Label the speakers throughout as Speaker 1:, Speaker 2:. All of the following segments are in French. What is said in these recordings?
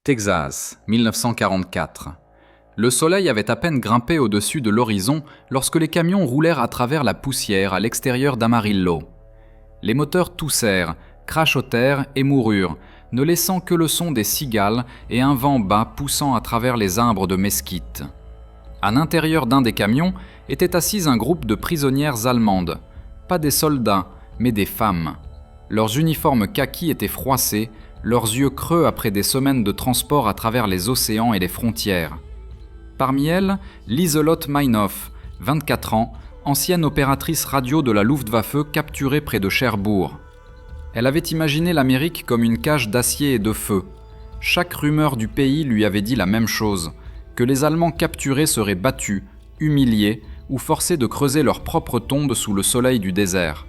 Speaker 1: Texas, 1944. Le soleil avait à peine grimpé au-dessus de l'horizon lorsque les camions roulèrent à travers la poussière à l'extérieur d'Amarillo. Les moteurs toussèrent, crachotèrent et moururent, ne laissant que le son des cigales et un vent bas poussant à travers les arbres de mesquite. À l'intérieur d'un des camions était assise un groupe de prisonnières allemandes. Pas des soldats, mais des femmes. Leurs uniformes kaki étaient froissés, leurs yeux creux après des semaines de transport à travers les océans et les frontières. Parmi elles, Lieselotte Meinhof, 24 ans, ancienne opératrice radio de la Luftwaffe capturée près de Cherbourg. Elle avait imaginé l'Amérique comme une cage d'acier et de feu. Chaque rumeur du pays lui avait dit la même chose, que les Allemands capturés seraient battus, humiliés ou forcés de creuser leur propre tombe sous le soleil du désert.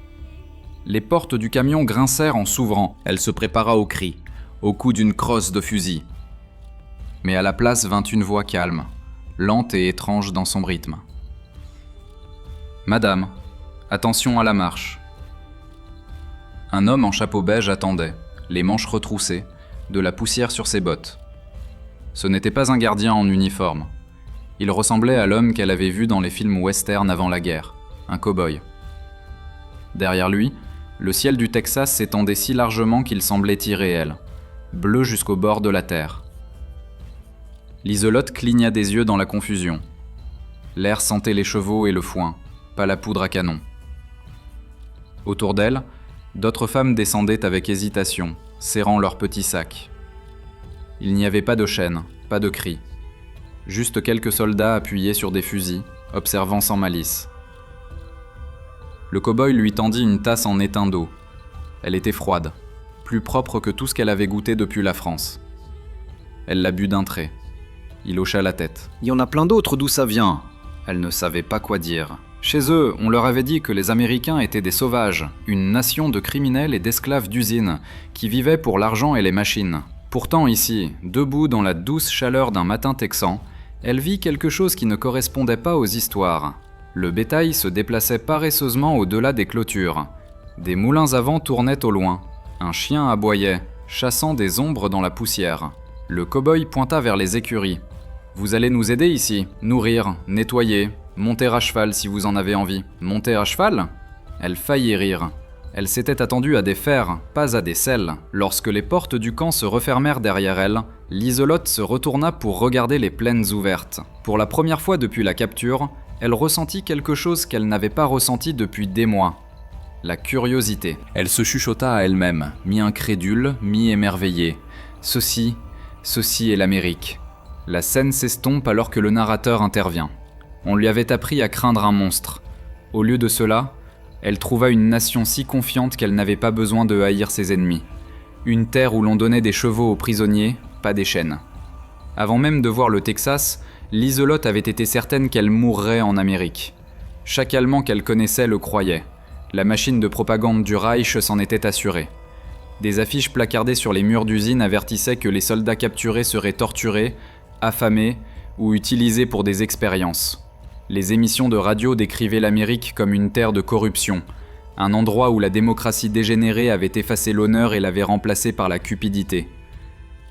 Speaker 1: Les portes du camion grincèrent en s'ouvrant. Elle se prépara au cri, au coup d'une crosse de fusil. Mais à la place vint une voix calme, lente et étrange dans son rythme. « Madame, attention à la marche. » Un homme en chapeau beige attendait, les manches retroussées, de la poussière sur ses bottes. Ce n'était pas un gardien en uniforme. Il ressemblait à l'homme qu'elle avait vu dans les films western avant la guerre, un cow-boy. Derrière lui, le ciel du Texas s'étendait si largement qu'il semblait irréel, bleu jusqu'au bord de la terre. Lieselotte cligna des yeux dans la confusion. L'air sentait les chevaux et le foin, pas la poudre à canon. Autour d'elle, d'autres femmes descendaient avec hésitation, serrant leurs petits sacs. Il n'y avait pas de chaînes, pas de cris. Juste quelques soldats appuyés sur des fusils, observant sans malice. Le cow-boy lui tendit une tasse en étain d'eau. Elle était froide, plus propre que tout ce qu'elle avait goûté depuis la France. Elle la but d'un trait. Il hocha la tête. « Il y en a plein d'autres, d'où ça vient ?» Elle ne savait pas quoi dire. Chez eux, on leur avait dit que les Américains étaient des sauvages, une nation de criminels et d'esclaves d'usine, qui vivaient pour l'argent et les machines. Pourtant ici, debout dans la douce chaleur d'un matin texan, elle vit quelque chose qui ne correspondait pas aux histoires. Le bétail se déplaçait paresseusement au-delà des clôtures. Des moulins à vent tournaient au loin. Un chien aboyait, chassant des ombres dans la poussière. Le cow-boy pointa vers les écuries. « Vous allez nous aider ici, nourrir, nettoyer, monter à cheval si vous en avez envie. »« Monter à cheval ?» Elle faillit rire. Elle s'était attendue à des fers, pas à des selles. Lorsque les portes du camp se refermèrent derrière elle, Lieselotte se retourna pour regarder les plaines ouvertes. Pour la première fois depuis la capture, elle ressentit quelque chose qu'elle n'avait pas ressenti depuis des mois. La curiosité. Elle se chuchota à elle-même, mi-incrédule, mi-émerveillée. Ceci est l'Amérique. La scène s'estompe alors que le narrateur intervient. On lui avait appris à craindre un monstre. Au lieu de cela, elle trouva une nation si confiante qu'elle n'avait pas besoin de haïr ses ennemis. Une terre où l'on donnait des chevaux aux prisonniers, pas des chaînes. Avant même de voir le Texas, Lieselotte avait été certaine qu'elle mourrait en Amérique. Chaque Allemand qu'elle connaissait le croyait. La machine de propagande du Reich s'en était assurée. Des affiches placardées sur les murs d'usine avertissaient que les soldats capturés seraient torturés, affamés ou utilisés pour des expériences. Les émissions de radio décrivaient l'Amérique comme une terre de corruption, un endroit où la démocratie dégénérée avait effacé l'honneur et l'avait remplacé par la cupidité.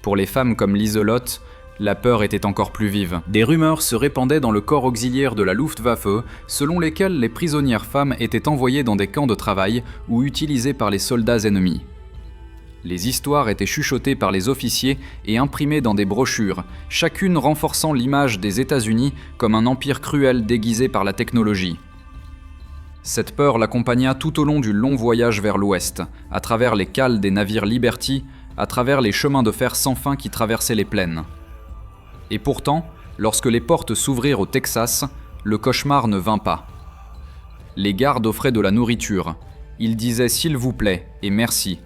Speaker 1: Pour les femmes comme Lieselotte, la peur était encore plus vive. Des rumeurs se répandaient dans le corps auxiliaire de la Luftwaffe, selon lesquelles les prisonnières femmes étaient envoyées dans des camps de travail ou utilisées par les soldats ennemis. Les histoires étaient chuchotées par les officiers et imprimées dans des brochures, chacune renforçant l'image des États-Unis comme un empire cruel déguisé par la technologie. Cette peur l'accompagna tout au long du long voyage vers l'ouest, à travers les cales des navires Liberty, à travers les chemins de fer sans fin qui traversaient les plaines. Et pourtant, lorsque les portes s'ouvrirent au Texas, le cauchemar ne vint pas. Les gardes offraient de la nourriture. Ils disaient « s'il vous plaît » et « merci ».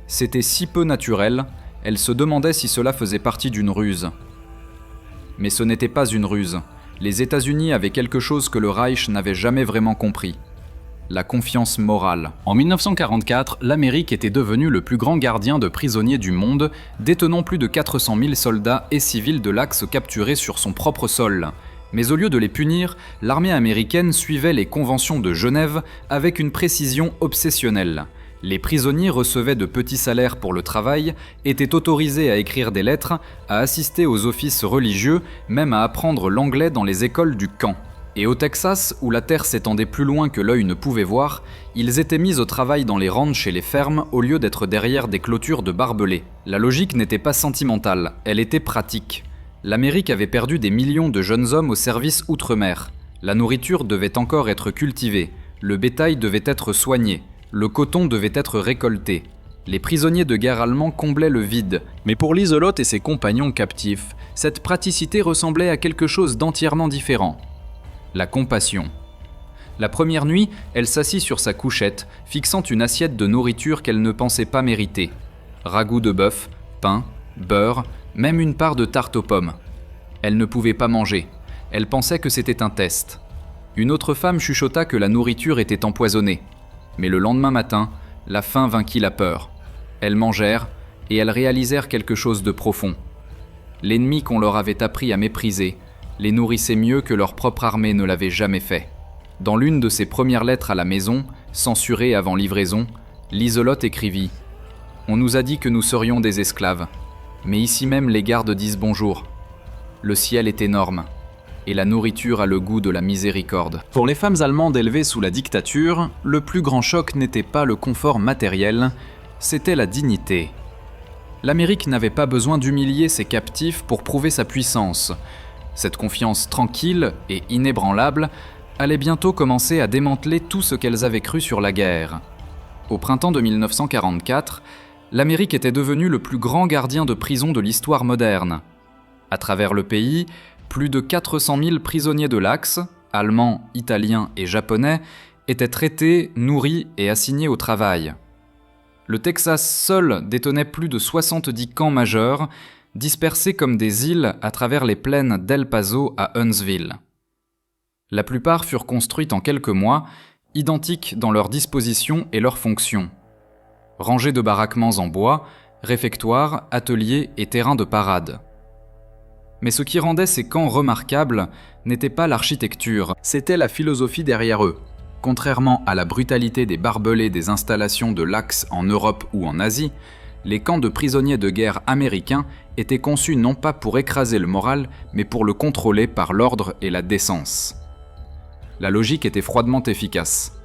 Speaker 1: C'était si peu naturel, elle se demandait si cela faisait partie d'une ruse. Mais ce n'était pas une ruse. Les États-Unis avaient quelque chose que le Reich n'avait jamais vraiment compris. La confiance morale. En 1944, l'Amérique était devenue le plus grand gardien de prisonniers du monde, détenant plus de 400 000 soldats et civils de l'Axe capturés sur son propre sol. Mais au lieu de les punir, l'armée américaine suivait les conventions de Genève avec une précision obsessionnelle. Les prisonniers recevaient de petits salaires pour le travail, étaient autorisés à écrire des lettres, à assister aux offices religieux, même à apprendre l'anglais dans les écoles du camp. Et au Texas, où la terre s'étendait plus loin que l'œil ne pouvait voir, ils étaient mis au travail dans les ranchs et les fermes au lieu d'être derrière des clôtures de barbelés. La logique n'était pas sentimentale, elle était pratique. L'Amérique avait perdu des millions de jeunes hommes au service outre-mer. La nourriture devait encore être cultivée, le bétail devait être soigné, le coton devait être récolté. Les prisonniers de guerre allemands comblaient le vide. Mais pour Liselotte et ses compagnons captifs, cette praticité ressemblait à quelque chose d'entièrement différent. La compassion. La première nuit, elle s'assit sur sa couchette, fixant une assiette de nourriture qu'elle ne pensait pas mériter. Ragoût de bœuf, pain, beurre, même une part de tarte aux pommes. Elle ne pouvait pas manger. Elle pensait que c'était un test. Une autre femme chuchota que la nourriture était empoisonnée. Mais le lendemain matin, la faim vainquit la peur. Elles mangèrent, et elles réalisèrent quelque chose de profond. L'ennemi qu'on leur avait appris à mépriser les nourrissait mieux que leur propre armée ne l'avait jamais fait. Dans l'une de ses premières lettres à la maison, censurée avant livraison, Liselotte écrivit « On nous a dit que nous serions des esclaves, mais ici même les gardes disent bonjour. Le ciel est énorme. Et la nourriture a le goût de la miséricorde. » Pour les femmes allemandes élevées sous la dictature, le plus grand choc n'était pas le confort matériel, c'était la dignité. L'Amérique n'avait pas besoin d'humilier ses captifs pour prouver sa puissance. Cette confiance tranquille et inébranlable allait bientôt commencer à démanteler tout ce qu'elles avaient cru sur la guerre. Au printemps de 1944, l'Amérique était devenue le plus grand gardien de prison de l'histoire moderne. À travers le pays, plus de 400 000 prisonniers de l'Axe, allemands, italiens et japonais, étaient traités, nourris et assignés au travail. Le Texas seul détenait plus de 70 camps majeurs, dispersés comme des îles à travers les plaines d'El Paso à Huntsville. La plupart furent construites en quelques mois, identiques dans leur disposition et leur fonction. Rangées de baraquements en bois, réfectoires, ateliers et terrains de parade. Mais ce qui rendait ces camps remarquables n'était pas l'architecture, c'était la philosophie derrière eux. Contrairement à la brutalité des barbelés des installations de l'Axe en Europe ou en Asie, les camps de prisonniers de guerre américains étaient conçus non pas pour écraser le moral, mais pour le contrôler par l'ordre et la décence. La logique était froidement efficace.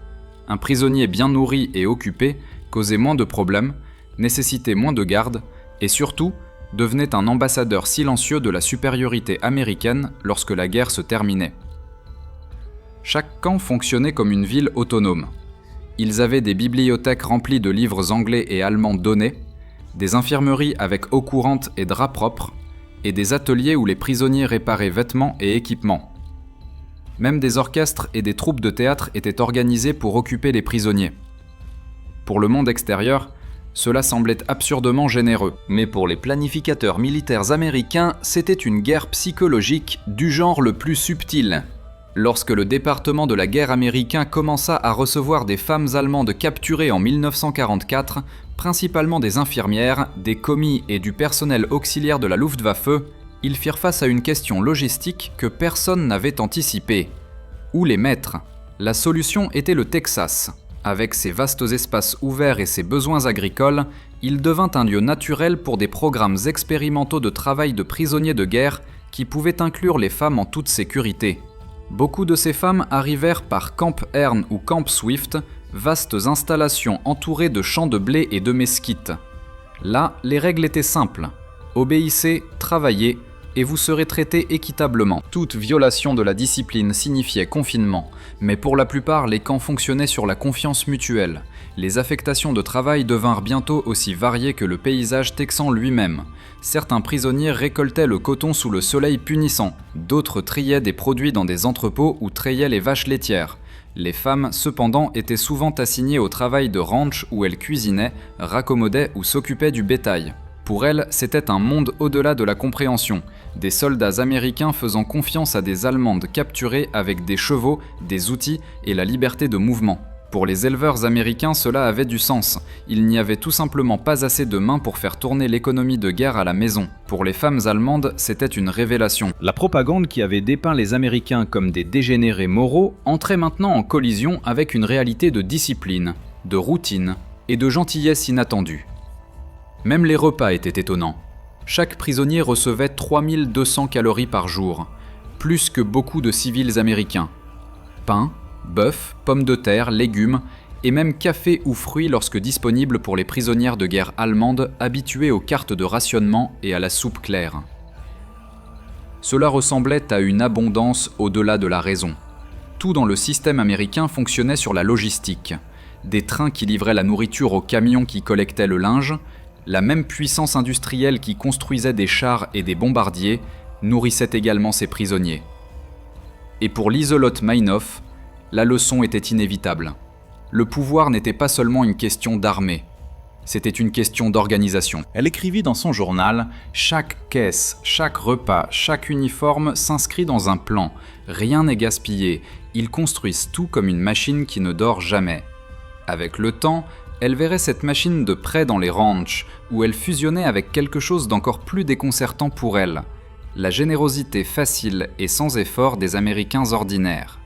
Speaker 1: Un prisonnier bien nourri et occupé causait moins de problèmes, nécessitait moins de gardes, et surtout, devenait un ambassadeur silencieux de la supériorité américaine lorsque la guerre se terminait. Chaque camp fonctionnait comme une ville autonome. Ils avaient des bibliothèques remplies de livres anglais et allemands donnés, des infirmeries avec eau courante et draps propres, et des ateliers où les prisonniers réparaient vêtements et équipements. Même des orchestres et des troupes de théâtre étaient organisés pour occuper les prisonniers. Pour le monde extérieur, cela semblait absurdement généreux, mais pour les planificateurs militaires américains, c'était une guerre psychologique du genre le plus subtil. Lorsque le département de la guerre américain commença à recevoir des femmes allemandes capturées en 1944, principalement des infirmières, des commis et du personnel auxiliaire de la Luftwaffe, ils firent face à une question logistique que personne n'avait anticipée. Où les mettre ? La solution était le Texas. Avec ses vastes espaces ouverts et ses besoins agricoles, il devint un lieu naturel pour des programmes expérimentaux de travail de prisonniers de guerre qui pouvaient inclure les femmes en toute sécurité. Beaucoup de ces femmes arrivèrent par Camp Earn ou Camp Swift, vastes installations entourées de champs de blé et de mesquites. Là, les règles étaient simples. Obéissez, travaillez, et vous serez traités équitablement. Toute violation de la discipline signifiait confinement, mais pour la plupart, les camps fonctionnaient sur la confiance mutuelle. Les affectations de travail devinrent bientôt aussi variées que le paysage texan lui-même. Certains prisonniers récoltaient le coton sous le soleil punissant, d'autres triaient des produits dans des entrepôts ou treyaient les vaches laitières. Les femmes, cependant, étaient souvent assignées au travail de ranch où elles cuisinaient, raccommodaient ou s'occupaient du bétail. Pour elles, c'était un monde au-delà de la compréhension, des soldats américains faisant confiance à des Allemandes capturées avec des chevaux, des outils et la liberté de mouvement. Pour les éleveurs américains, cela avait du sens. Il n'y avait tout simplement pas assez de mains pour faire tourner l'économie de guerre à la maison. Pour les femmes allemandes, c'était une révélation. La propagande qui avait dépeint les Américains comme des dégénérés moraux entrait maintenant en collision avec une réalité de discipline, de routine, et de gentillesse inattendue. Même les repas étaient étonnants. Chaque prisonnier recevait 3200 calories par jour, plus que beaucoup de civils américains. Pain, bœuf, pommes de terre, légumes, et même café ou fruits lorsque disponibles pour les prisonnières de guerre allemandes habituées aux cartes de rationnement et à la soupe claire. Cela ressemblait à une abondance au-delà de la raison. Tout dans le système américain fonctionnait sur la logistique. Des trains qui livraient la nourriture aux camions qui collectaient le linge, la même puissance industrielle qui construisait des chars et des bombardiers nourrissait également ses prisonniers. Et pour Lieselotte Meinhof, la leçon était inévitable. Le pouvoir n'était pas seulement une question d'armée, c'était une question d'organisation. Elle écrivit dans son journal « Chaque caisse, chaque repas, chaque uniforme s'inscrit dans un plan. Rien n'est gaspillé. Ils construisent tout comme une machine qui ne dort jamais. » Avec le temps, elle verrait cette machine de près dans les ranchs, où elle fusionnait avec quelque chose d'encore plus déconcertant pour elle, la générosité facile et sans effort des Américains ordinaires.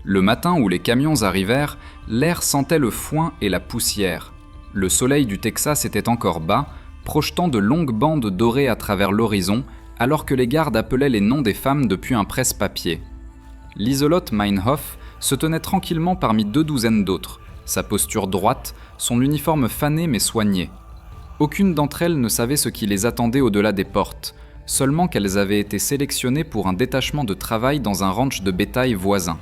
Speaker 1: Le matin où les camions arrivèrent, l'air sentait le foin et la poussière. Le soleil du Texas était encore bas, projetant de longues bandes dorées à travers l'horizon, alors que les gardes appelaient les noms des femmes depuis un presse-papier. Lieselotte Meinhof se tenait tranquillement parmi 2 douzaines d'autres, sa posture droite, son uniforme fané mais soigné. Aucune d'entre elles ne savait ce qui les attendait au-delà des portes, seulement qu'elles avaient été sélectionnées pour un détachement de travail dans un ranch de bétail voisin.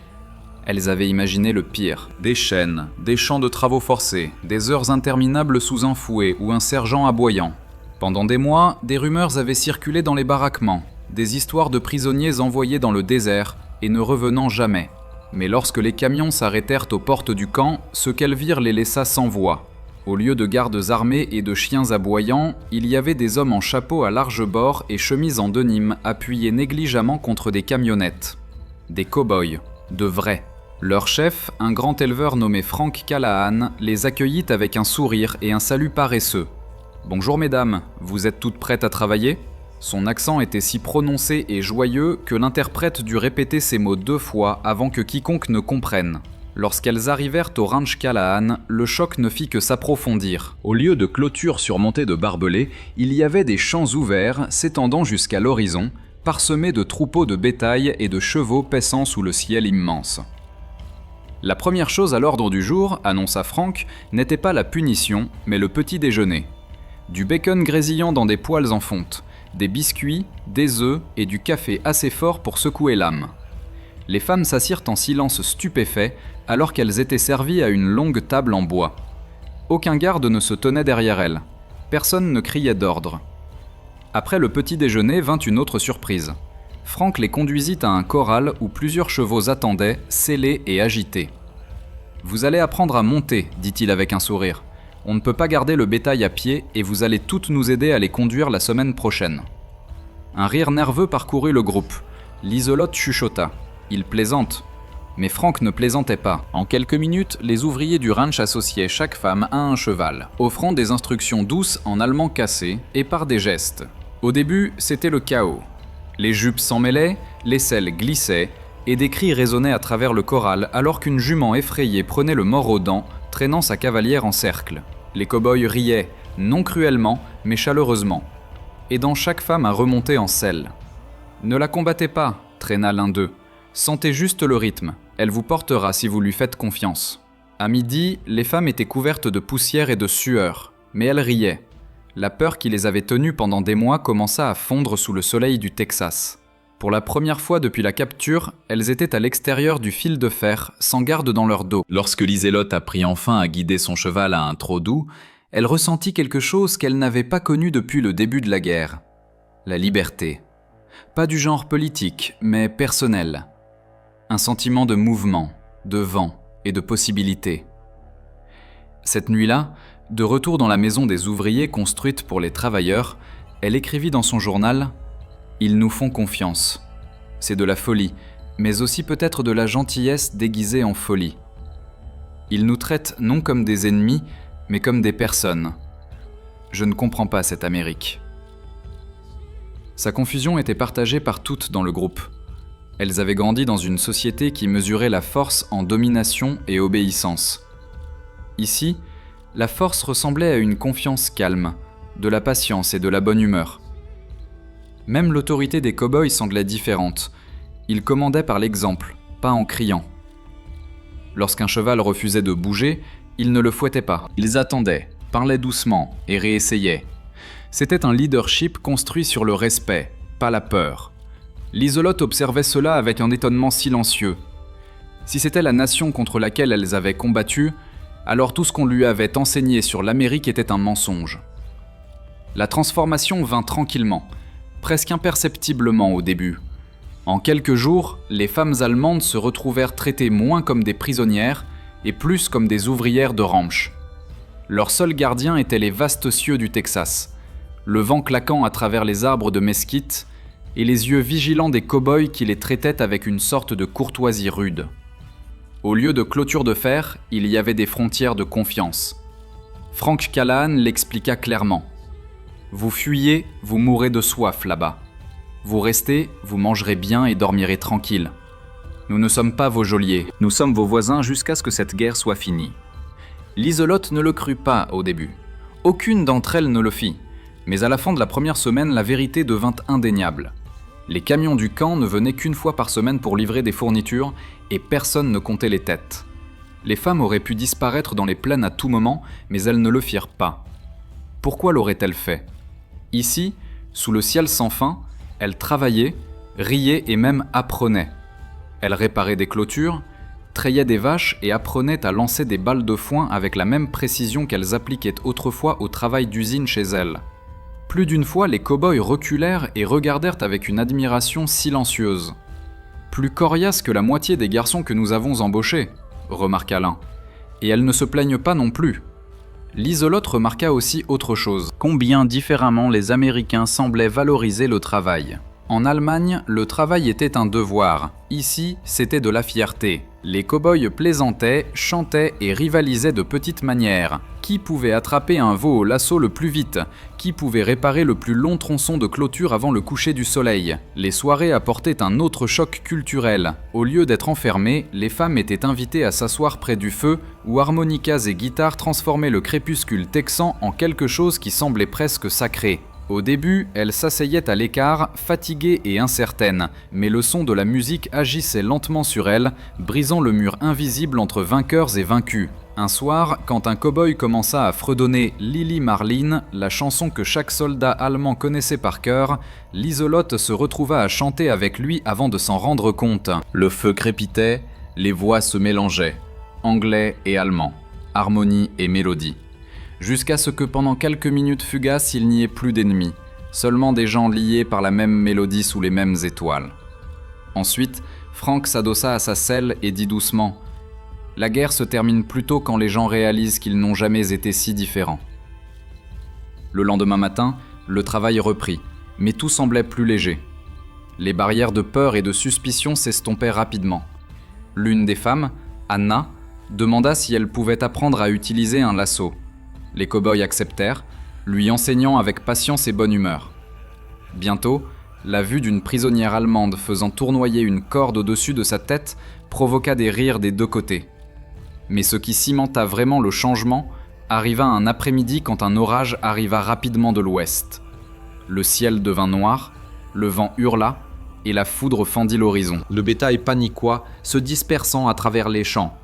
Speaker 1: Elles avaient imaginé le pire. Des chaînes, des champs de travaux forcés, des heures interminables sous un fouet ou un sergent aboyant. Pendant des mois, des rumeurs avaient circulé dans les baraquements, des histoires de prisonniers envoyés dans le désert et ne revenant jamais. Mais lorsque les camions s'arrêtèrent aux portes du camp, ce qu'elles virent les laissa sans voix. Au lieu de gardes armés et de chiens aboyants, il y avait des hommes en chapeau à large bord et chemises en denim appuyés négligemment contre des camionnettes. Des cow-boys, de vrais. Leur chef, un grand éleveur nommé Frank Callahan, les accueillit avec un sourire et un salut paresseux. « Bonjour mesdames, vous êtes toutes prêtes à travailler ?» Son accent était si prononcé et joyeux que l'interprète dut répéter ces mots 2 fois avant que quiconque ne comprenne. Lorsqu'elles arrivèrent au ranch Callahan, le choc ne fit que s'approfondir. Au lieu de clôtures surmontées de barbelés, il y avait des champs ouverts s'étendant jusqu'à l'horizon, parsemés de troupeaux de bétail et de chevaux paissant sous le ciel immense. La première chose à l'ordre du jour, annonça Frank, n'était pas la punition, mais le petit déjeuner. Du bacon grésillant dans des poêles en fonte, des biscuits, des œufs et du café assez fort pour secouer l'âme. Les femmes s'assirent en silence stupéfait alors qu'elles étaient servies à une longue table en bois. Aucun garde ne se tenait derrière elles. Personne ne criait d'ordre. Après le petit déjeuner vint une autre surprise. Frank les conduisit à un corral où plusieurs chevaux attendaient, sellés et agités. « Vous allez apprendre à monter, dit-il avec un sourire. On ne peut pas garder le bétail à pied et vous allez toutes nous aider à les conduire la semaine prochaine. » Un rire nerveux parcourut le groupe. Lieselotte chuchota. « Il plaisante. » Mais Frank ne plaisantait pas. En quelques minutes, les ouvriers du ranch associaient chaque femme à un cheval, offrant des instructions douces en allemand cassé et par des gestes. Au début, c'était le chaos. Les jupes s'en mêlaient, les selles glissaient, et des cris résonnaient à travers le corral alors qu'une jument effrayée prenait le mors aux dents, traînant sa cavalière en cercle. Les cow-boys riaient, non cruellement, mais chaleureusement, aidant chaque femme à remonter en selle. « Ne la combattez pas », traîna l'un d'eux. « Sentez juste le rythme, elle vous portera si vous lui faites confiance. » À midi, les femmes étaient couvertes de poussière et de sueur, mais elles riaient. La peur qui les avait tenues pendant des mois commença à fondre sous le soleil du Texas. Pour la première fois depuis la capture, elles étaient à l'extérieur du fil de fer, sans garde dans leur dos. Lorsque Lieselotte apprit enfin à guider son cheval à un trot doux, elle ressentit quelque chose qu'elle n'avait pas connu depuis le début de la guerre. La liberté. Pas du genre politique, mais personnel. Un sentiment de mouvement, de vent et de possibilité. Cette nuit-là, de retour dans la maison des ouvriers construite pour les travailleurs, elle écrivit dans son journal « Ils nous font confiance. C'est de la folie, mais aussi peut-être de la gentillesse déguisée en folie. Ils nous traitent non comme des ennemis, mais comme des personnes. Je ne comprends pas cette Amérique. » Sa confusion était partagée par toutes dans le groupe. Elles avaient grandi dans une société qui mesurait la force en domination et obéissance. Ici, la force ressemblait à une confiance calme, de la patience et de la bonne humeur. Même l'autorité des cow-boys semblait différente. Ils commandaient par l'exemple, pas en criant. Lorsqu'un cheval refusait de bouger, ils ne le fouettaient pas. Ils attendaient, parlaient doucement et réessayaient. C'était un leadership construit sur le respect, pas la peur. L'Isolote observait cela avec un étonnement silencieux. Si c'était la nation contre laquelle elles avaient combattu, alors tout ce qu'on lui avait enseigné sur l'Amérique était un mensonge. La transformation vint tranquillement, presque imperceptiblement au début. En quelques jours, les femmes allemandes se retrouvèrent traitées moins comme des prisonnières et plus comme des ouvrières de ranch. Leur seul gardien étaient les vastes cieux du Texas, le vent claquant à travers les arbres de mesquite et les yeux vigilants des cow-boys qui les traitaient avec une sorte de courtoisie rude. Au lieu de clôtures de fer, il y avait des frontières de confiance. Frank Callahan l'expliqua clairement. Vous fuyez, vous mourrez de soif là-bas. Vous restez, vous mangerez bien et dormirez tranquille. Nous ne sommes pas vos geôliers, nous sommes vos voisins jusqu'à ce que cette guerre soit finie. L'Isolote ne le crut pas au début. Aucune d'entre elles ne le fit. Mais à la fin de la première semaine, la vérité devint indéniable. Les camions du camp ne venaient qu'une fois par semaine pour livrer des fournitures et personne ne comptait les têtes. Les femmes auraient pu disparaître dans les plaines à tout moment, mais elles ne le firent pas. Pourquoi l'auraient-elles fait ? Ici, sous le ciel sans fin, elles travaillaient, riaient et même apprenaient. Elles réparaient des clôtures, traillaient des vaches et apprenaient à lancer des balles de foin avec la même précision qu'elles appliquaient autrefois au travail d'usine chez elles. Plus d'une fois, les cow-boys reculèrent et regardèrent avec une admiration silencieuse. « Plus coriace que la moitié des garçons que nous avons embauchés », remarqua l'un. « Et elles ne se plaignent pas non plus. » L'Isolote remarqua aussi autre chose. Combien différemment les Américains semblaient valoriser le travail. En Allemagne, le travail était un devoir. Ici, c'était de la fierté. Les cow-boys plaisantaient, chantaient et rivalisaient de petites manières. Qui pouvait attraper un veau au lasso le plus vite ? Qui pouvait réparer le plus long tronçon de clôture avant le coucher du soleil ? Les soirées apportaient un autre choc culturel. Au lieu d'être enfermées, les femmes étaient invitées à s'asseoir près du feu, où harmonicas et guitares transformaient le crépuscule texan en quelque chose qui semblait presque sacré. Au début, elles s'asseyaient à l'écart, fatiguées et incertaines, mais le son de la musique agissait lentement sur elles, brisant le mur invisible entre vainqueurs et vaincus. Un soir, quand un cow-boy commença à fredonner Lili Marleen, la chanson que chaque soldat allemand connaissait par cœur, l'Isolote se retrouva à chanter avec lui avant de s'en rendre compte. Le feu crépitait, les voix se mélangeaient, anglais et allemand, harmonie et mélodie. Jusqu'à ce que pendant quelques minutes fugaces, il n'y ait plus d'ennemis, seulement des gens liés par la même mélodie sous les mêmes étoiles. Ensuite, Frank s'adossa à sa selle et dit doucement « La guerre se termine plutôt quand les gens réalisent qu'ils n'ont jamais été si différents. » Le lendemain matin, le travail reprit, mais tout semblait plus léger. Les barrières de peur et de suspicion s'estompaient rapidement. L'une des femmes, Anna, demanda si elle pouvait apprendre à utiliser un lasso. Les cow-boys acceptèrent, lui enseignant avec patience et bonne humeur. Bientôt, la vue d'une prisonnière allemande faisant tournoyer une corde au-dessus de sa tête provoqua des rires des deux côtés. Mais ce qui cimenta vraiment le changement arriva un après-midi quand un orage arriva rapidement de l'ouest. Le ciel devint noir, le vent hurla et la foudre fendit l'horizon. Le bétail paniquoit, se dispersant à travers les champs.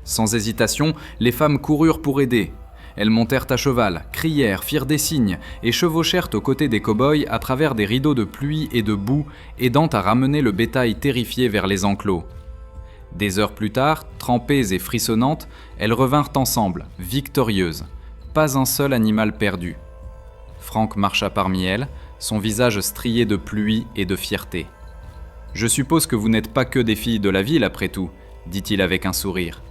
Speaker 1: Sans hésitation, les femmes coururent pour aider. Elles montèrent à cheval, crièrent, firent des signes et chevauchèrent aux côtés des cow-boys à travers des rideaux de pluie et de boue, aidant à ramener le bétail terrifié vers les enclos. Des heures plus tard, trempées et frissonnantes, elles revinrent ensemble, victorieuses. Pas un seul animal perdu. Frank marcha parmi elles, son visage strié de pluie et de fierté. « Je suppose que vous n'êtes pas que des filles de la ville après tout », dit-il avec un sourire.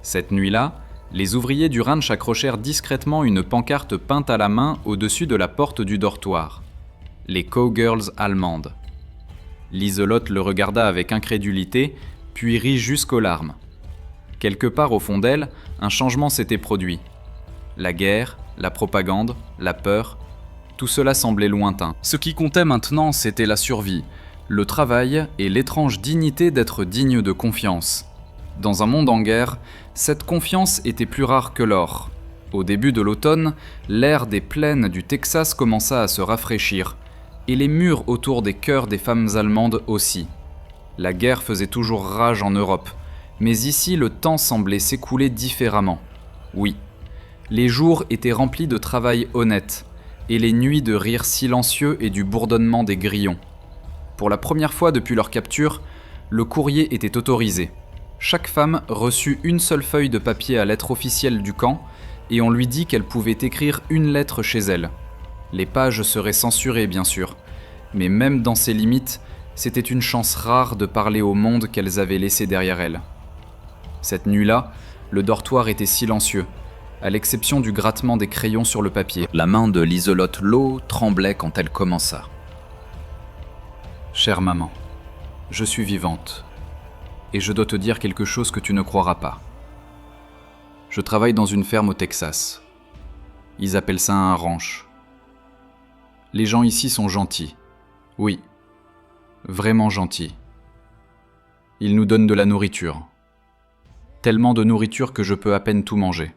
Speaker 1: Cette nuit-là, les ouvriers du ranch accrochèrent discrètement une pancarte peinte à la main au-dessus de la porte du dortoir. Les cowgirls allemandes. L'Isolote le regarda avec incrédulité, puis rit jusqu'aux larmes. Quelque part au fond d'elle, un changement s'était produit. La guerre, la propagande, la peur, tout cela semblait lointain. Ce qui comptait maintenant, c'était la survie, le travail et l'étrange dignité d'être digne de confiance. Dans un monde en guerre, cette confiance était plus rare que l'or. Au début de l'automne, l'air des plaines du Texas commença à se rafraîchir, et les murs autour des cœurs des femmes allemandes aussi. La guerre faisait toujours rage en Europe, mais ici le temps semblait s'écouler différemment. Oui, les jours étaient remplis de travail honnête, et les nuits de rires silencieux et du bourdonnement des grillons. Pour la première fois depuis leur capture, le courrier était autorisé. Chaque femme reçut une seule feuille de papier à lettres officielles du camp, et on lui dit qu'elle pouvait écrire une lettre chez elle. Les pages seraient censurées, bien sûr, mais même dans ces limites, c'était une chance rare de parler au monde qu'elles avaient laissé derrière elles. Cette nuit-là, le dortoir était silencieux, à l'exception du grattement des crayons sur le papier. La main de Liselotte Lowe tremblait quand elle commença. « Chère maman, je suis vivante, et je dois te dire quelque chose que tu ne croiras pas. Je travaille dans une ferme au Texas. Ils appellent ça un ranch. Les gens ici sont gentils. Oui, vraiment gentils. Ils nous donnent de la nourriture. Tellement de nourriture que je peux à peine tout manger.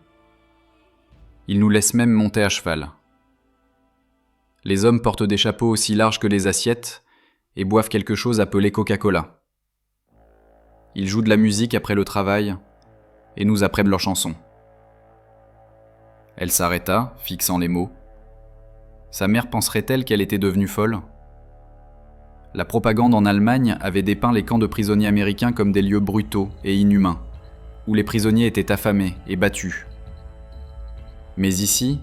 Speaker 1: Ils nous laissent même monter à cheval. Les hommes portent des chapeaux aussi larges que les assiettes et boivent quelque chose appelé Coca-Cola. Ils jouent de la musique après le travail et nous apprennent leurs chansons. » Elle s'arrêta, fixant les mots. Sa mère penserait-elle qu'elle était devenue folle ? La propagande en Allemagne avait dépeint les camps de prisonniers américains comme des lieux brutaux et inhumains, où les prisonniers étaient affamés et battus. Mais ici,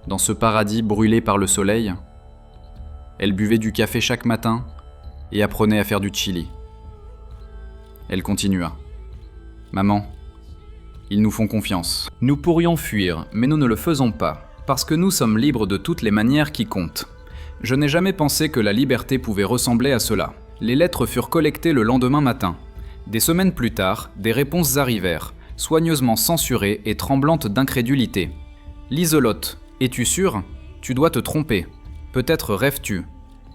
Speaker 1: dans ce paradis brûlé par le soleil, elle buvait du café chaque matin et apprenait à faire du chili. Elle continua. « Maman, ils nous font confiance. Nous pourrions fuir, mais nous ne le faisons pas, parce que nous sommes libres de toutes les manières qui comptent. Je n'ai jamais pensé que la liberté pouvait ressembler à cela. Les lettres furent collectées le lendemain matin. Des semaines plus tard, des réponses arrivèrent, soigneusement censurées et tremblantes d'incrédulité. « Liselotte, es-tu sûre ? Tu dois te tromper. Peut-être rêves-tu.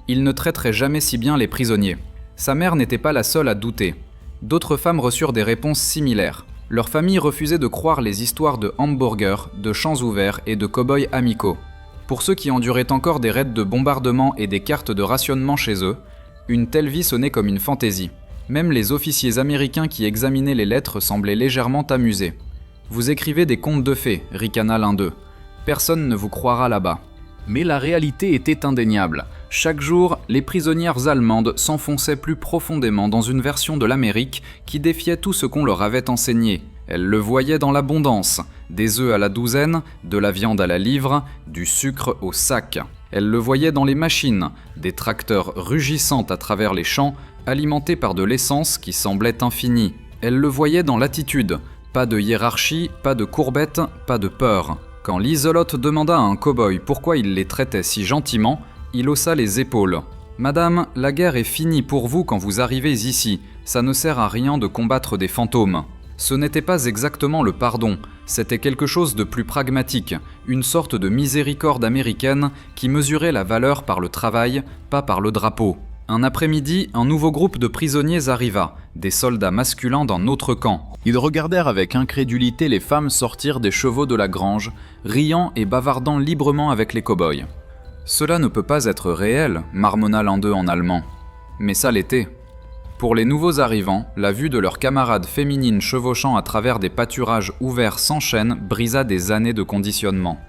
Speaker 1: Il ne traiterait jamais si bien les prisonniers. » Sa mère n'était pas la seule à douter. D'autres femmes reçurent des réponses similaires. Leur famille refusait de croire les histoires de hamburgers, de champs ouverts et de cow-boys amicaux. Pour ceux qui enduraient encore des raids de bombardement et des cartes de rationnement chez eux, une telle vie sonnait comme une fantaisie. Même les officiers américains qui examinaient les lettres semblaient légèrement amusés. « Vous écrivez des contes de fées », ricana l'un d'eux. « Personne ne vous croira là-bas. » Mais la réalité était indéniable. Chaque jour, les prisonnières allemandes s'enfonçaient plus profondément dans une version de l'Amérique qui défiait tout ce qu'on leur avait enseigné. Elles le voyaient dans l'abondance, des œufs à la douzaine, de la viande à la livre, du sucre au sac. Elles le voyaient dans les machines, des tracteurs rugissant à travers les champs, alimentés par de l'essence qui semblait infinie. Elles le voyaient dans l'attitude, pas de hiérarchie, pas de courbettes, pas de peur. Quand Liselotte demanda à un cow-boy pourquoi il les traitait si gentiment, il haussa les épaules. « Madame, la guerre est finie pour vous quand vous arrivez ici. Ça ne sert à rien de combattre des fantômes. » Ce n'était pas exactement le pardon, c'était quelque chose de plus pragmatique, une sorte de miséricorde américaine qui mesurait la valeur par le travail, pas par le drapeau. Un après-midi, un nouveau groupe de prisonniers arriva, des soldats masculins d'un autre camp. Ils regardèrent avec incrédulité les femmes sortir des chevaux de la grange, riant et bavardant librement avec les cow-boys. « Cela ne peut pas être réel », marmonna l'un d'eux en allemand. Mais ça l'était. Pour les nouveaux arrivants, la vue de leurs camarades féminines chevauchant à travers des pâturages ouverts sans chaîne brisa des années de conditionnement.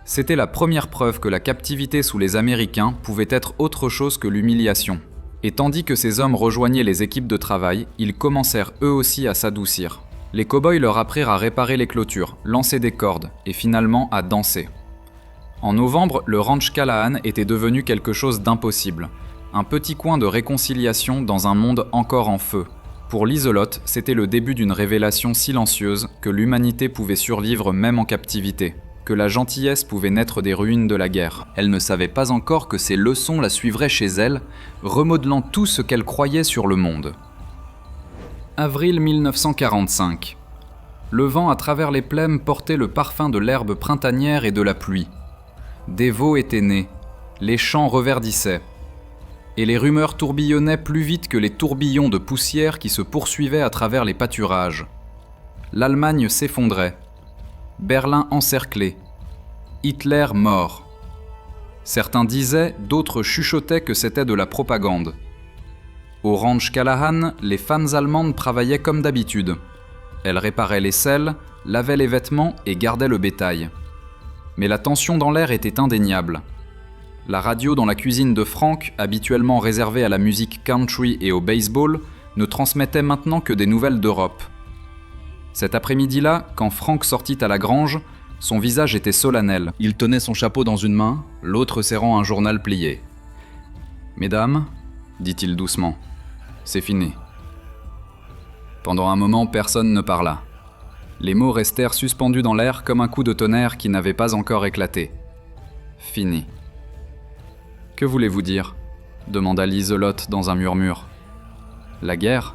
Speaker 1: C'était la première preuve que la captivité sous les Américains pouvait être autre chose que l'humiliation. Et tandis que ces hommes rejoignaient les équipes de travail, ils commencèrent eux aussi à s'adoucir. Les cow-boys leur apprirent à réparer les clôtures, lancer des cordes et finalement à danser. En novembre, le ranch Callahan était devenu quelque chose d'impossible. Un petit coin de réconciliation dans un monde encore en feu. Pour Liselotte, c'était le début d'une révélation silencieuse que l'humanité pouvait survivre même en captivité, que la gentillesse pouvait naître des ruines de la guerre. Elle ne savait pas encore que ces leçons la suivraient chez elle, remodelant tout ce qu'elle croyait sur le monde. Avril 1945. Le vent à travers les plaines portait le parfum de l'herbe printanière et de la pluie. Des veaux étaient nés, les champs reverdissaient. et les rumeurs tourbillonnaient plus vite que les tourbillons de poussière qui se poursuivaient à travers les pâturages. L'Allemagne s'effondrait. Berlin encerclé. Hitler mort. Certains disaient, d'autres chuchotaient que c'était de la propagande. Au ranch Callahan, les femmes allemandes travaillaient comme d'habitude. Elles réparaient les selles, lavaient les vêtements et gardaient le bétail. Mais la tension dans l'air était indéniable. La radio dans la cuisine de Frank, habituellement réservée à la musique country et au baseball, ne transmettait maintenant que des nouvelles d'Europe. Cet après-midi-là, quand Frank sortit à la grange, son visage était solennel. Il tenait son chapeau dans une main, l'autre serrant un journal plié. « Mesdames, dit-il doucement, c'est fini. » Pendant un moment, personne ne parla. Les mots restèrent suspendus dans l'air comme un coup de tonnerre qui n'avait pas encore éclaté. Fini. « Que voulez-vous dire ?» demanda Liselotte dans un murmure. « La guerre ?»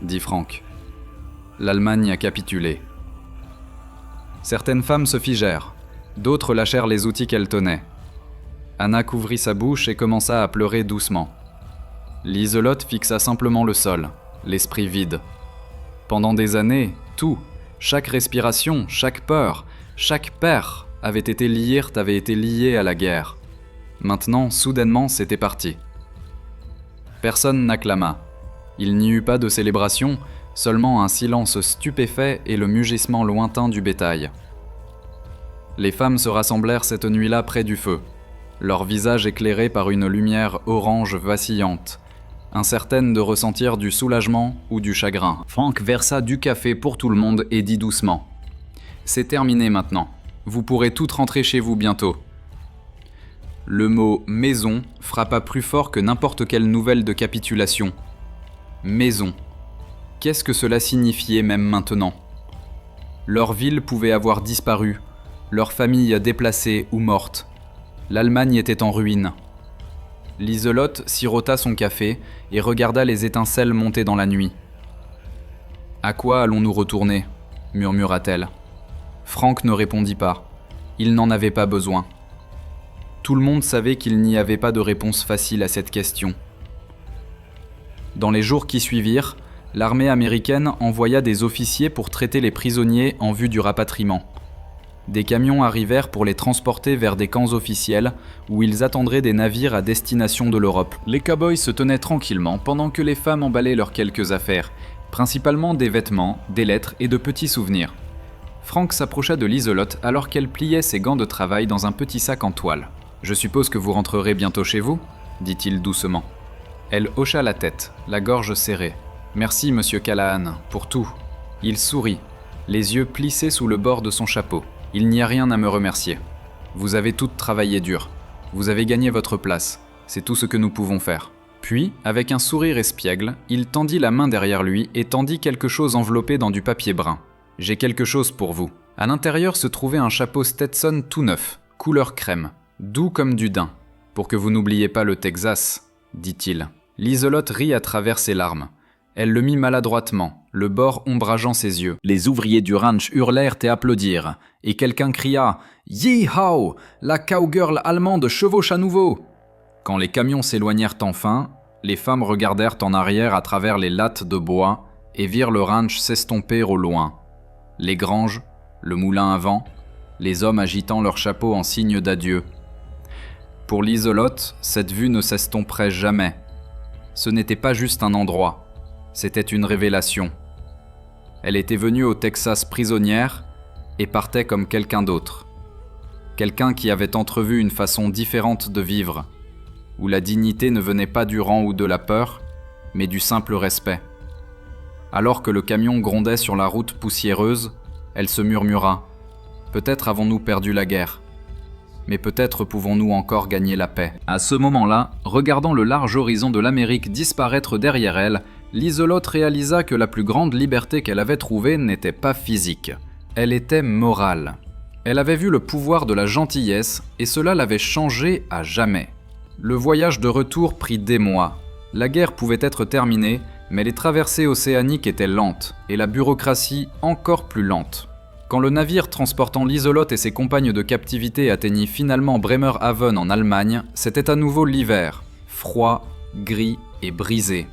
Speaker 1: dit Frank. « L'Allemagne a capitulé. » Certaines femmes se figèrent, d'autres lâchèrent les outils qu'elles tenaient. Anna couvrit sa bouche et commença à pleurer doucement. Liselotte fixa simplement le sol, l'esprit vide. Pendant des années, tout, chaque respiration, chaque peur, chaque père avait été lié à la guerre. Maintenant, soudainement, c'était parti. Personne n'acclama. Il n'y eut pas de célébration, seulement un silence stupéfait et le mugissement lointain du bétail. Les femmes se rassemblèrent cette nuit-là près du feu, leurs visages éclairés par une lumière orange vacillante, incertaines de ressentir du soulagement ou du chagrin. Frank versa du café pour tout le monde et dit doucement : « C'est terminé maintenant. Vous pourrez toutes rentrer chez vous bientôt. » Le mot « maison » frappa plus fort que n'importe quelle nouvelle de capitulation. Maison. Qu'est-ce que cela signifiait même maintenant ? Leur ville pouvait avoir disparu, leur famille déplacée ou morte. L'Allemagne était en ruine. Liselotte sirota son café et regarda les étincelles monter dans la nuit. « À quoi allons-nous retourner » murmura-t-elle. Frank ne répondit pas. Il n'en avait pas besoin. Tout le monde savait qu'il n'y avait pas de réponse facile à cette question. Dans les jours qui suivirent, l'armée américaine envoya des officiers pour traiter les prisonniers en vue du rapatriement. Des camions arrivèrent pour les transporter vers des camps officiels où ils attendraient des navires à destination de l'Europe. Les cow-boys se tenaient tranquillement pendant que les femmes emballaient leurs quelques affaires, principalement des vêtements, des lettres et de petits souvenirs. Frank s'approcha de Liselotte alors qu'elle pliait ses gants de travail dans un petit sac en toile. « Je suppose que vous rentrerez bientôt chez vous ?» dit-il doucement. Elle hocha la tête, la gorge serrée. « Merci, monsieur Callahan, pour tout. » Il sourit, les yeux plissés sous le bord de son chapeau. « Il n'y a rien à me remercier. Vous avez toutes travaillé dur. Vous avez gagné votre place. C'est tout ce que nous pouvons faire. » Puis, avec un sourire espiègle, il tendit la main derrière lui et tendit quelque chose enveloppé dans du papier brun. « J'ai quelque chose pour vous. » À l'intérieur se trouvait un chapeau Stetson tout neuf, couleur crème, doux comme du daim. « Pour que vous n'oubliez pas le Texas, » dit-il. Liselotte rit à travers ses larmes. Elle le mit maladroitement, le bord ombrageant ses yeux. Les ouvriers du ranch hurlèrent et applaudirent, et quelqu'un cria « Yee-haw! La cowgirl allemande chevauche à nouveau !» Quand les camions s'éloignèrent enfin, les femmes regardèrent en arrière à travers les lattes de bois et virent le ranch s'estomper au loin. Les granges, le moulin à vent, les hommes agitant leurs chapeaux en signe d'adieu. Pour Liselotte, cette vue ne s'estomperait jamais. Ce n'était pas juste un endroit, c'était une révélation. Elle était venue au Texas prisonnière et partait comme quelqu'un d'autre. Quelqu'un qui avait entrevu une façon différente de vivre, où la dignité ne venait pas du rang ou de la peur, mais du simple respect. Alors que le camion grondait sur la route poussiéreuse, elle se murmura « Peut-être avons-nous perdu la guerre, mais peut-être pouvons-nous encore gagner la paix. » À ce moment-là, regardant le large horizon de l'Amérique disparaître derrière elle, Liselotte réalisa que la plus grande liberté qu'elle avait trouvée n'était pas physique. Elle était morale. Elle avait vu le pouvoir de la gentillesse et cela l'avait changée à jamais. Le voyage de retour prit des mois. La guerre pouvait être terminée, mais les traversées océaniques étaient lentes et la bureaucratie encore plus lente. Quand le navire transportant Liselotte et ses compagnes de captivité atteignit finalement Bremerhaven en Allemagne, c'était à nouveau l'hiver, froid gris et brisé.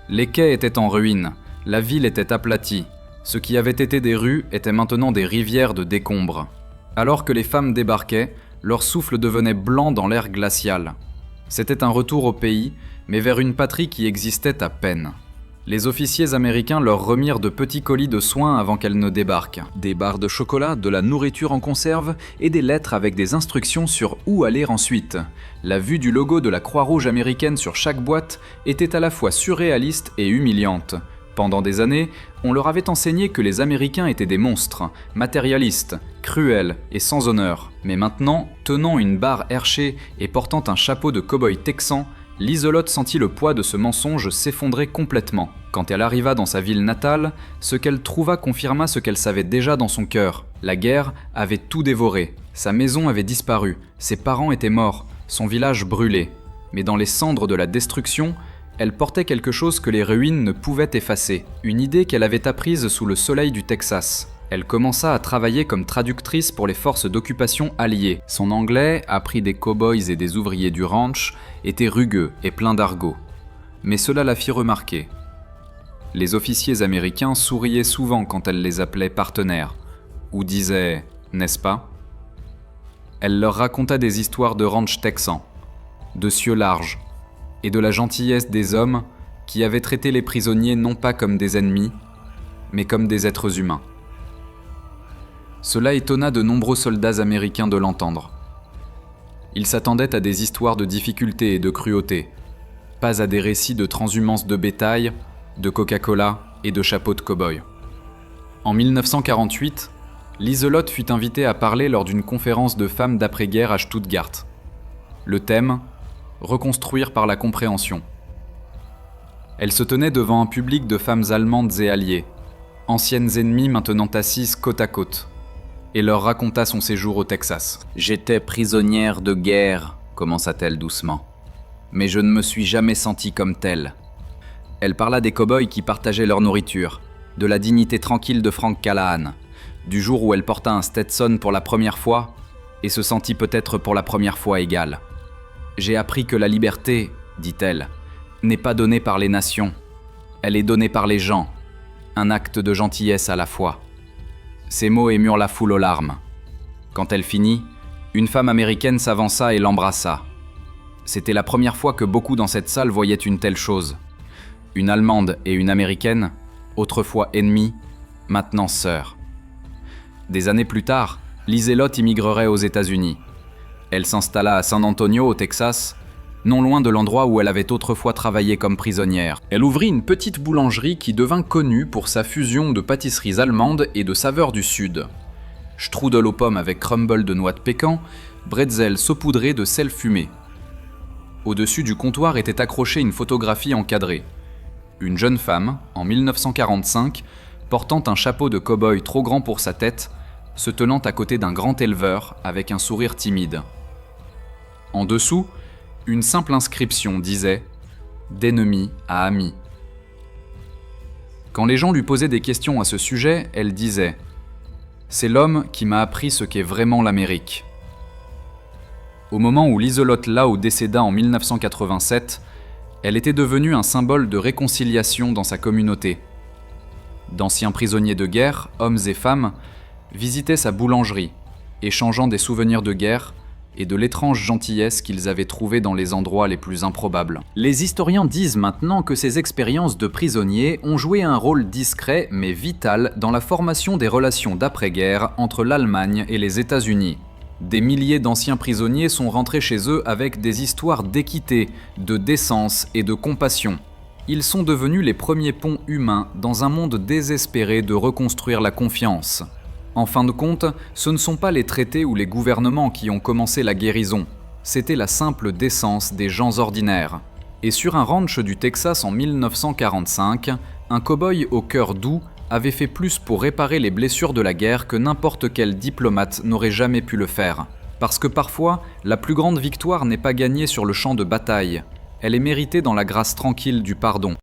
Speaker 1: Les quais étaient en ruine, la ville était aplatie. Ce qui avait été des rues était maintenant des rivières de décombres. Alors que les femmes débarquaient, leur souffle devenait blanc dans l'air glacial. C'était un retour au pays, mais vers une patrie qui existait à peine. Les officiers américains leur remirent de petits colis de soins avant qu'elles ne débarquent. Des barres de chocolat, de la nourriture en conserve et des lettres avec des instructions sur où aller ensuite. La vue du logo de la Croix-Rouge américaine sur chaque boîte était à la fois surréaliste et humiliante. Pendant des années, on leur avait enseigné que les Américains étaient des monstres, matérialistes, cruels et sans honneur. Mais maintenant, tenant une barre herchée et portant un chapeau de cow-boy texan, Liselotte sentit le poids de ce mensonge s'effondrer complètement. Quand elle arriva dans sa ville natale, ce qu'elle trouva confirma ce qu'elle savait déjà dans son cœur. La guerre avait tout dévoré. Sa maison avait disparu, ses parents étaient morts, son village brûlé. Mais dans les cendres de la destruction, elle portait quelque chose que les ruines ne pouvaient effacer, une idée qu'elle avait apprise sous le soleil du Texas. Elle commença à travailler comme traductrice pour les forces d'occupation alliées. Son anglais, appris des cow-boys et des ouvriers du ranch, était rugueux et plein d'argot. Mais cela la fit remarquer. Les officiers américains souriaient souvent quand elle les appelait partenaires, ou disaient « n'est-ce pas ?» Elle leur raconta des histoires de ranch texans, de cieux larges, et de la gentillesse des hommes qui avaient traité les prisonniers non pas comme des ennemis, mais comme des êtres humains. Cela étonna de nombreux soldats américains de l'entendre. Ils s'attendaient à des histoires de difficultés et de cruauté, pas à des récits de transhumance de bétail, de Coca-Cola et de chapeaux de cow-boy. En 1948, Liselotte fut invitée à parler lors d'une conférence de femmes d'après-guerre à Stuttgart. Le thème : reconstruire par la compréhension. Elle se tenait devant un public de femmes allemandes et alliées, anciennes ennemies maintenant assises côte à côte, et leur raconta son séjour au Texas. « J'étais prisonnière de guerre, commença-t-elle doucement, mais je ne me suis jamais sentie comme telle. » Elle parla des cow-boys qui partageaient leur nourriture, de la dignité tranquille de Frank Callahan, du jour où elle porta un Stetson pour la première fois et se sentit peut-être pour la première fois égale. « J'ai appris que la liberté, dit-elle, n'est pas donnée par les nations, elle est donnée par les gens, un acte de gentillesse à la fois. » Ces mots émurent la foule aux larmes. Quand elle finit, une femme américaine s'avança et l'embrassa. C'était la première fois que beaucoup dans cette salle voyaient une telle chose. Une Allemande et une Américaine, autrefois ennemies, maintenant sœurs. Des années plus tard, Liselotte immigrerait aux États-Unis. Elle s'installa à San Antonio, au Texas, non loin de l'endroit où elle avait autrefois travaillé comme prisonnière. Elle ouvrit une petite boulangerie qui devint connue pour sa fusion de pâtisseries allemandes et de saveurs du Sud. Strudel aux pommes avec crumble de noix de pécan, bretzel saupoudré de sel fumé. Au-dessus du comptoir était accrochée une photographie encadrée. Une jeune femme, en 1945, portant un chapeau de cow-boy trop grand pour sa tête, se tenant à côté d'un grand éleveur avec un sourire timide. En dessous, une simple inscription disait « D'ennemi à ami ». Quand les gens lui posaient des questions à ce sujet, elle disait « C'est l'homme qui m'a appris ce qu'est vraiment l'Amérique ». Au moment où Liselotte Lau décéda en 1987, elle était devenue un symbole de réconciliation dans sa communauté. D'anciens prisonniers de guerre, hommes et femmes, visitaient sa boulangerie, échangeant des souvenirs de guerre et de l'étrange gentillesse qu'ils avaient trouvée dans les endroits les plus improbables. Les historiens disent maintenant que ces expériences de prisonniers ont joué un rôle discret mais vital dans la formation des relations d'après-guerre entre l'Allemagne et les États-Unis. Des milliers d'anciens prisonniers sont rentrés chez eux avec des histoires d'équité, de décence et de compassion. Ils sont devenus les premiers ponts humains dans un monde désespéré de reconstruire la confiance. En fin de compte, ce ne sont pas les traités ou les gouvernements qui ont commencé la guérison, c'était la simple décence des gens ordinaires. Et sur un ranch du Texas en 1945, un cow-boy au cœur doux avait fait plus pour réparer les blessures de la guerre que n'importe quel diplomate n'aurait jamais pu le faire. Parce que parfois, la plus grande victoire n'est pas gagnée sur le champ de bataille, elle est méritée dans la grâce tranquille du pardon.